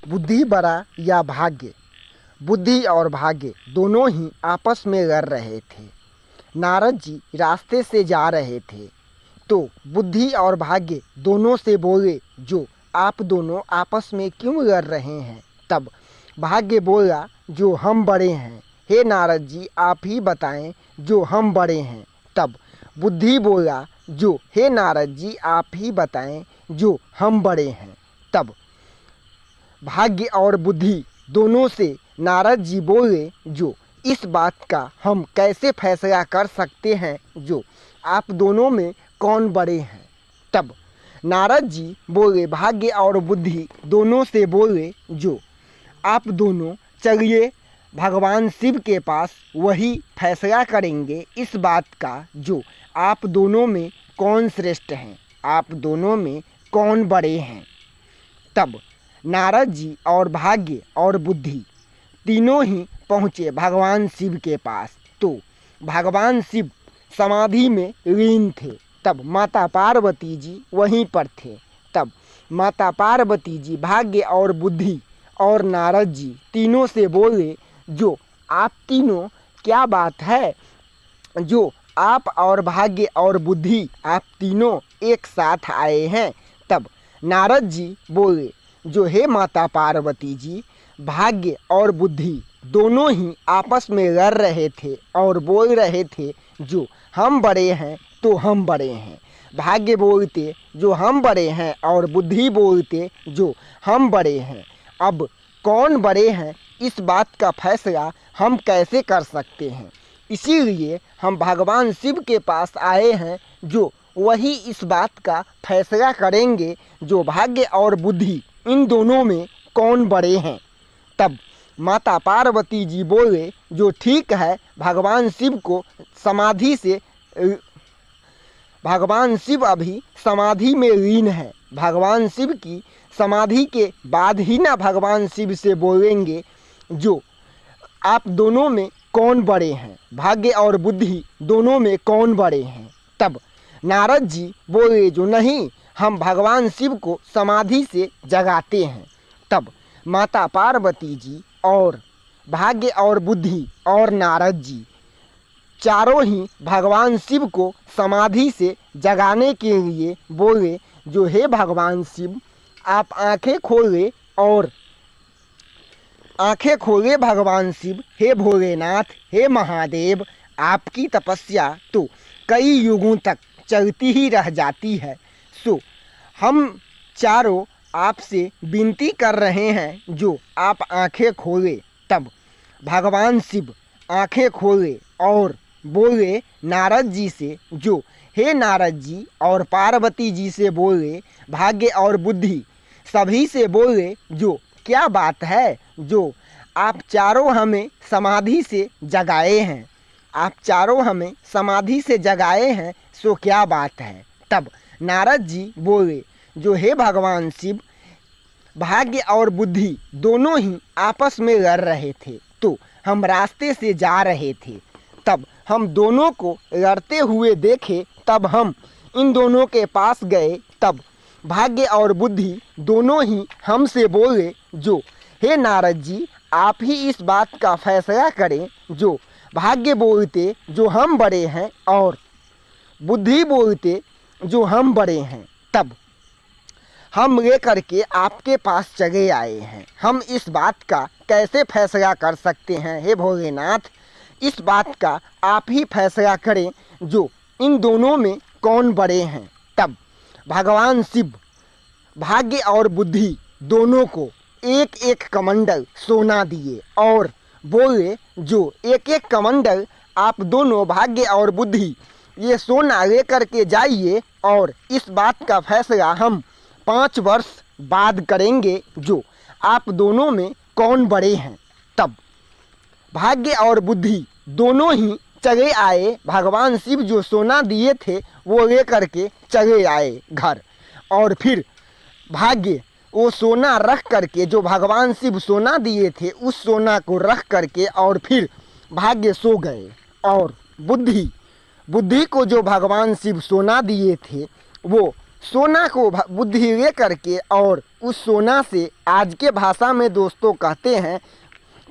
बुद्धि बड़ा या भाग्य। बुद्धि और भाग्य दोनों ही आपस में लड़ रहे थे। नारद जी रास्ते से जा रहे थे तो बुद्धि और भाग्य दोनों से बोले, जो आप दोनों आपस में क्यों लड़ रहे हैं? तब भाग्य बोला, जो हम बड़े हैं। हे नारद जी, आप ही बताएं जो हम बड़े हैं। तब बुद्धि बोला, जो हे नारद जी, आप ही बताएं जो हम बड़े हैं। तब भाग्य और बुद्धि दोनों से नारद जी बोले, जो इस बात का हम कैसे फैसला कर सकते हैं जो आप दोनों में कौन बड़े हैं? तब नारद जी बोले, भाग्य और बुद्धि दोनों से बोले, जो आप दोनों चलिए भगवान शिव के पास, वही फैसला करेंगे इस बात का जो आप दोनों में कौन श्रेष्ठ हैं, आप दोनों में कौन बड़े हैं। तब नारद जी और भाग्य और बुद्धि तीनों ही पहुँचे भगवान शिव के पास। तो भगवान शिव समाधि में लीन थे। तब माता पार्वती जी वहीं पर थे। तब माता पार्वती जी भाग्य और बुद्धि और नारद जी तीनों से बोले, जो आप तीनों क्या बात है, जो आप और भाग्य और बुद्धि आप तीनों एक साथ आए हैं। तब नारद जी बोले, जो हे माता पार्वती जी, भाग्य और बुद्धि दोनों ही आपस में लड़ रहे थे और बोल रहे थे, जो हम बड़े हैं तो हम बड़े हैं। भाग्य बोलते जो हम बड़े हैं और बुद्धि बोलते जो हम बड़े हैं। अब कौन बड़े हैं इस बात का फैसला हम कैसे कर सकते हैं? इसीलिए हम भगवान शिव के पास आए हैं, जो वही इस बात का फैसला करेंगे, जो भाग्य और बुद्धि इन दोनों में कौन बड़े हैं। तब माता पार्वती जी बोले, जो ठीक है, भगवान शिव को समाधि से भगवान शिव अभी समाधि में लीन है। भगवान शिव की समाधि के बाद ही ना भगवान शिव से बोलेंगे, जो आप दोनों में कौन बड़े हैं, भाग्य और बुद्धि दोनों में कौन बड़े हैं। तब नारद जी बोले, जो नहीं, हम भगवान शिव को समाधि से जगाते हैं। तब माता पार्वती जी और भाग्य और बुद्धि और नारद जी चारों ही भगवान शिव को समाधि से जगाने के लिए बोले, जो हे भगवान शिव, आप आंखें खोले और आंखें खोले भगवान शिव। हे भोलेनाथ, हे महादेव, आपकी तपस्या तो कई युगों तक चलती ही रह जाती है। सो हम चारों आपसे विनती कर रहे हैं, जो आप आंखें खोले। तब भगवान शिव आंखें खोले और बोले नारद जी से, जो हे नारद जी और पार्वती जी से बोले, भाग्य और बुद्धि सभी से बोले, जो क्या बात है, जो आप चारों हमें समाधि से जगाए हैं, आप चारों हमें समाधि से जगाए हैं, सो क्या बात है। तब नारद जी बोले, जो हे भगवान शिव, भाग्य और बुद्धि दोनों ही आपस में लड़ रहे थे, तो हम रास्ते से जा रहे थे। तब हम दोनों को लड़ते हुए देखे, तब हम इन दोनों के पास गए। तब भाग्य और बुद्धि दोनों ही हमसे बोले, जो हे नारद जी, आप ही इस बात का फैसला करें, जो भाग्य बोलते जो हम बड़े हैं और बुद्धि बोलते जो हम बड़े हैं। तब हम लेकर के आपके पास चले आए हैं। हम इस बात का कैसे फैसला कर सकते हैं? हे भोलेनाथ, इस बात का आप ही फैसला करें, जो इन दोनों में कौन बड़े हैं। तब भगवान शिव भाग्य और बुद्धि दोनों को एक एक कमंडल सोना दिए और बोले, जो एक एक कमंडल आप दोनों भाग्य और बुद्धि ये सोना लेकर के जाइए और इस बात का फैसला हम 5 वर्ष बाद करेंगे, जो आप दोनों में कौन बड़े हैं। तब भाग्य और बुद्धि दोनों ही चले आए। भगवान शिव जो सोना दिए थे वो लेकर के चले आए घर, और फिर भाग्य वो सोना रख करके, जो भगवान शिव सोना दिए थे उस सोना को रख करके, और फिर भाग्य सो गए। और बुद्धि को जो भगवान शिव सोना दिए थे, वो सोना को बुद्धि ले करके और उस सोना से आज के भाषा में दोस्तों कहते हैं,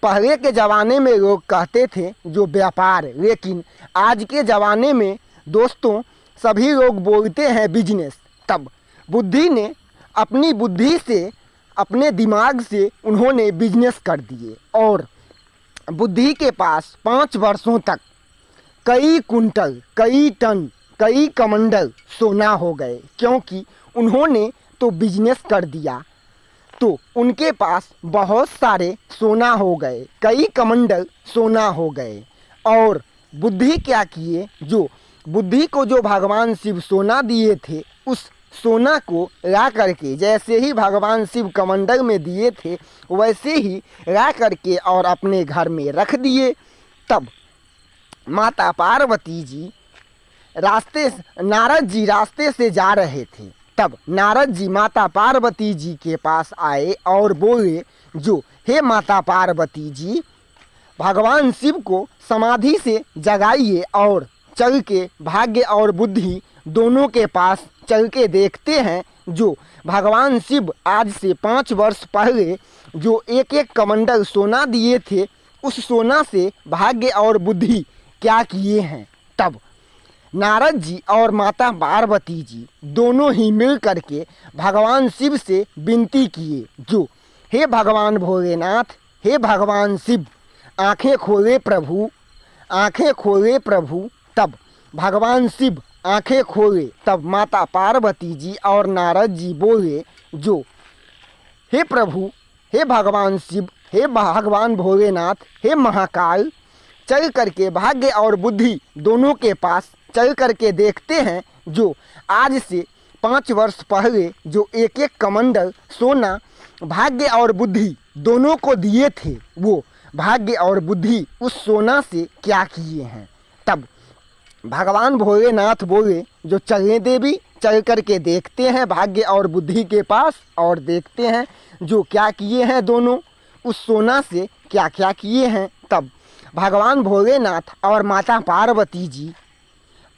पहले के ज़माने में लोग कहते थे जो व्यापार, लेकिन आज के ज़माने में दोस्तों सभी लोग बोलते हैं बिजनेस। तब बुद्धि ने अपनी बुद्धि से, अपने दिमाग से उन्होंने बिजनेस कर दिए और बुद्धि के पास 5 वर्षों तक कई कुंटल, कई टन, कई कमंडल सोना हो गए, क्योंकि उन्होंने तो बिजनेस कर दिया। तो उनके पास बहुत सारे सोना हो गए, कई कमंडल सोना हो गए। और बुद्धि क्या किए, जो बुद्धि को जो भगवान शिव सोना दिए थे, उस सोना को ला करके, जैसे ही भगवान शिव कमंडल में दिए थे वैसे ही ला करके और अपने घर में रख दिए। तब माता पार्वती जी नारद जी रास्ते से जा रहे थे। तब नारद जी माता पार्वती जी के पास आए और बोले, जो हे माता पार्वती जी, भगवान शिव को समाधि से जगाइए और चल के भाग्य और बुद्धि दोनों के पास चल के देखते हैं, जो भगवान शिव आज से 5 वर्ष पहले जो एक एक कमंडल सोना दिए थे, उस सोना से भाग्य और बुद्धि क्या किए हैं। तब नारद जी और माता पार्वती जी दोनों ही मिल करके भगवान शिव से विनती किए, जो हे भगवान भोलेनाथ, हे भगवान शिव, आंखें खोले प्रभु, आंखें खोले प्रभु। तब भगवान शिव आंखें खोले। तब माता पार्वती जी और नारद जी बोले, जो हे प्रभु, हे भगवान शिव, हे भगवान भोलेनाथ, हे महाकाल, चल करके भाग्य और बुद्धि दोनों के पास चल करके देखते हैं, जो आज से 5 वर्ष पहले जो एक एक कमंडल सोना भाग्य और बुद्धि दोनों को दिए थे, वो भाग्य और बुद्धि उस सोना से क्या किए हैं। तब भगवान भोलेनाथ बोले, जो चलें देवी, चल करके देखते हैं भाग्य और बुद्धि के पास और देखते हैं जो क्या किए हैं दोनों, उस सोना से क्या क्या किए हैं। तब भगवान भोलेनाथ और माता पार्वती जी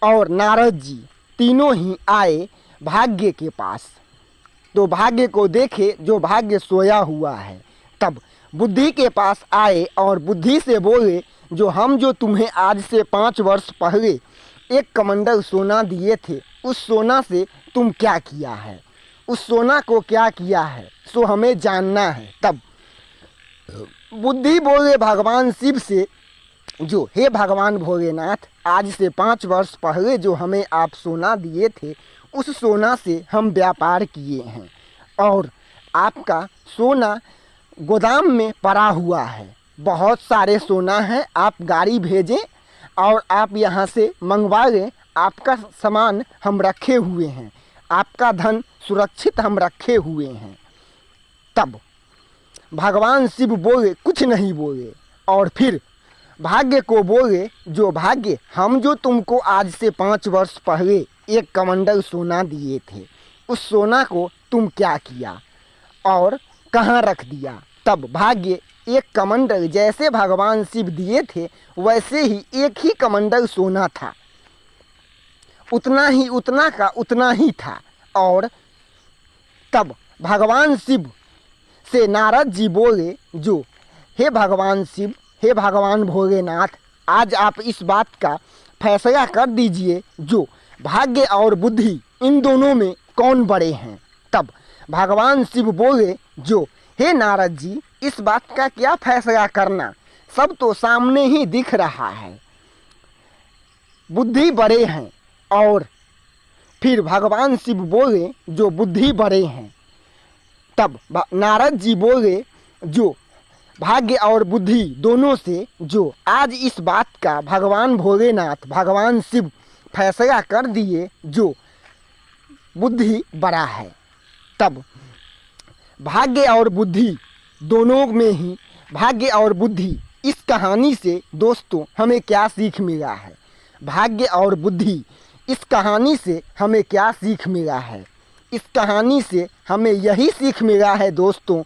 और नारद जी तीनों ही आए भाग्य के पास। तो भाग्य को देखे, जो भाग्य सोया हुआ है। तब बुद्धि के पास आए और बुद्धि से बोले, जो तुम्हें आज से 5 वर्ष पहले एक कमंडल सोना दिए थे, उस सोना से तुम क्या किया है, उस सोना को क्या किया है, सो हमें जानना है। तब बुद्धि बोले भगवान शिव से, जो हे भगवान भोलेनाथ, आज से 5 वर्ष पहले जो हमें आप सोना दिए थे, उस सोना से हम व्यापार किए हैं और आपका सोना गोदाम में पड़ा हुआ है, बहुत सारे सोना है, आप गाड़ी भेजें और आप यहाँ से मंगवा लें, आपका सामान हम रखे हुए हैं, आपका धन सुरक्षित हम रखे हुए हैं। तब भगवान शिव बोले, कुछ नहीं बोले और फिर भाग्य को बोले, जो भाग्य, हम जो तुमको आज से 5 वर्ष पहले एक कमंडल सोना दिए थे, उस सोना को तुम क्या किया और कहाँ रख दिया। तब भाग्य एक कमंडल, जैसे भगवान शिव दिए थे वैसे ही एक ही कमंडल सोना था, उतना का उतना ही था। और तब भगवान शिव से नारद जी बोले, जो हे भगवान शिव, हे भगवान भोलेनाथ, आज आप इस बात का फैसला कर दीजिए, जो भाग्य और बुद्धि इन दोनों में कौन बड़े हैं। तब भगवान शिव बोले, जो हे नारद जी, इस बात का क्या फैसला करना, सब तो सामने ही दिख रहा है, बुद्धि बड़े हैं। और फिर भगवान शिव बोले, जो बुद्धि बड़े हैं। तब नारद जी बोले, जो भाग्य और बुद्धि दोनों से जो आज इस बात का भगवान भोलेनाथ, भगवान शिव फैसला कर दिए, जो बुद्धि बड़ा है। तब भाग्य और बुद्धि दोनों में ही, भाग्य और बुद्धि, इस कहानी से दोस्तों हमें क्या सीख मिला है, भाग्य और बुद्धि, इस कहानी से हमें क्या सीख मिला है। इस कहानी से हमें यही सीख मिला है दोस्तों,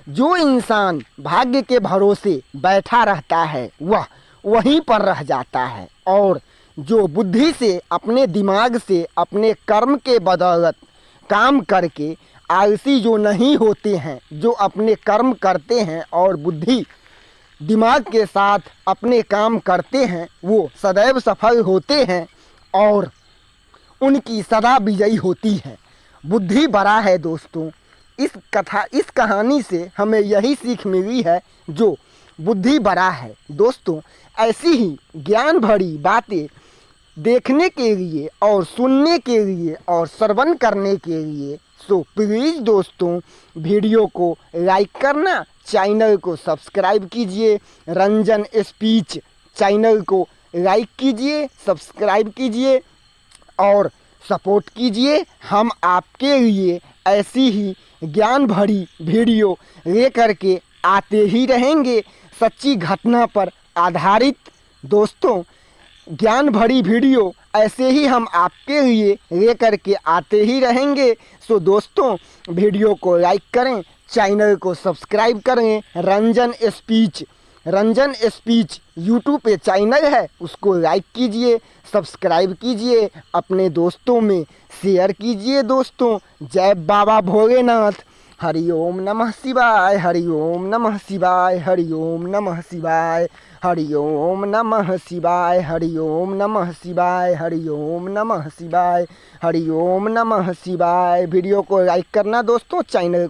जो इंसान भाग्य के भरोसे बैठा रहता है वह वहीं पर रह जाता है, और जो बुद्धि से, अपने दिमाग से, अपने कर्म के बदौलत काम करके आलसी जो नहीं होते हैं, जो अपने कर्म करते हैं और बुद्धि दिमाग के साथ अपने काम करते हैं, वो सदैव सफल होते हैं और उनकी सदा विजयी होती है। बुद्धि बड़ा है दोस्तों। इस कहानी से हमें यही सीख मिली है, जो बुद्धि बड़ा है। दोस्तों, ऐसी ही ज्ञान भरी बातें देखने के लिए और सुनने के लिए और श्रवण करने के लिए सो प्लीज़ दोस्तों वीडियो को लाइक करना, चैनल को सब्सक्राइब कीजिए। रंजन स्पीच चैनल को लाइक कीजिए, सब्सक्राइब कीजिए और सपोर्ट कीजिए। हम आपके लिए ऐसी ही ज्ञान भरी वीडियो लेकर के आते ही रहेंगे, सच्ची घटना पर आधारित। दोस्तों, ज्ञान भरी वीडियो ऐसे ही हम आपके लिए लेकर के आते ही रहेंगे। सो दोस्तों, वीडियो को लाइक करें, चैनल को सब्सक्राइब करें। रंजन स्पीच यूट्यूब पे चैनल है, उसको लाइक कीजिए, सब्सक्राइब कीजिए, अपने दोस्तों में शेयर कीजिए। दोस्तों, जय बाबा भोलेनाथ। हरि ओम नमः शिवाय, हरि ओम नमः शिवाय, हरि ओम नमः शिवाय, हरि ओम नमः शिवाय, हरि ओम नमः शिवाय, हरि ओम नमः शिवाय, हरि ओम नमः शिवाय। वीडियो को लाइक करना दोस्तों, चैनल